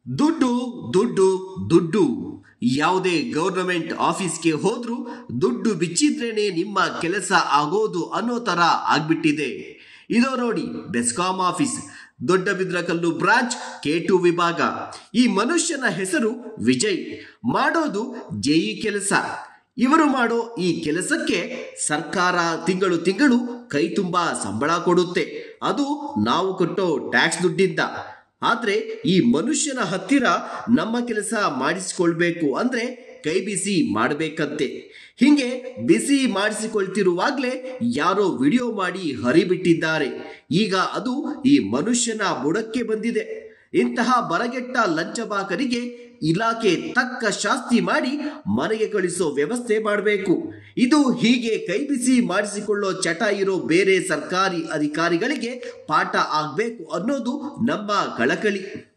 ದುಡ್ಡು ದುಡ್ಡು ದುಡ್ಡು. ಯಾವುದೇ ಗೌರ್ನಮೆಂಟ್ ಆಫೀಸ್ಗೆ ಹೋದ್ರೂ ದುಡ್ಡು ಬಿಚ್ಚಿದ್ರೇನೆ ನಿಮ್ಮ ಕೆಲಸ ಆಗೋದು ಅನ್ನೋ ತರ ಆಗ್ಬಿಟ್ಟಿದೆ. ಇದೋ ನೋಡಿ ಬೆಸ್ಕಾಂ ಆಫೀಸ್, ದೊಡ್ಡಬಿದ್ರಕಲ್ಲು ಬ್ರಾಂಚ್, K2 ವಿಭಾಗ. ಈ ಮನುಷ್ಯನ ಹೆಸರು ವಿಜಯ್. ಮಾಡೋದು ಜೆಇ ಕೆಲಸ. ಇವರು ಮಾಡೋ ಈ ಕೆಲಸಕ್ಕೆ ಸರ್ಕಾರ ತಿಂಗಳು ತಿಂಗಳು ಕೈ ತುಂಬಾ ಸಂಬಳ ಕೊಡುತ್ತೆ. ಅದು ನಾವು ಕಟ್ಟೋ ಟ್ಯಾಕ್ಸ್ ದುಡ್ಡಿಂದ. ಆದ್ರೆ ಈ ಮನುಷ್ಯನ ಹತ್ತಿರ ನಮ್ಮ ಕೆಲಸ ಮಾಡಿಸಿಕೊಳ್ಬೇಕು ಅಂದ್ರೆ ಕೈ ಬಿಸಿ ಮಾಡಬೇಕಂತೆ. ಹಿಂಗೆ ಬಿಸಿ ಮಾಡಿಸಿಕೊಳ್ತಿರುವಾಗ್ಲೇ ಯಾರೋ ವಿಡಿಯೋ ಮಾಡಿ ಹರಿಬಿಟ್ಟಿದ್ದಾರೆ. ಈಗ ಅದು ಈ ಮನುಷ್ಯನ ಬುಡಕ್ಕೆ ಬಂದಿದೆ. ಇಂತಹ ಬರಗೆಟ್ಟ ಲಂಚಬಾಕರಿಗೆ ಇಲಾಖೆ ತಕ್ಕ ಶಾಸ್ತಿ ಮಾಡಿ ಮನೆಗೆ ಕಳಿಸೋ ವ್ಯವಸ್ಥೆ ಮಾಡಬೇಕು. ಇದು ಹೀಗೆ ಕೈ ಬಿಸಿ ಮಾಡಿಸಿಕೊಳ್ಳೋ ಚಟ ಇರೋ ಬೇರೆ ಸರ್ಕಾರಿ ಅಧಿಕಾರಿಗಳಿಗೆ ಪಾಠ ಆಗಬೇಕು ಅನ್ನೋದು ನಮ್ಮ ಕಳಕಳಿ.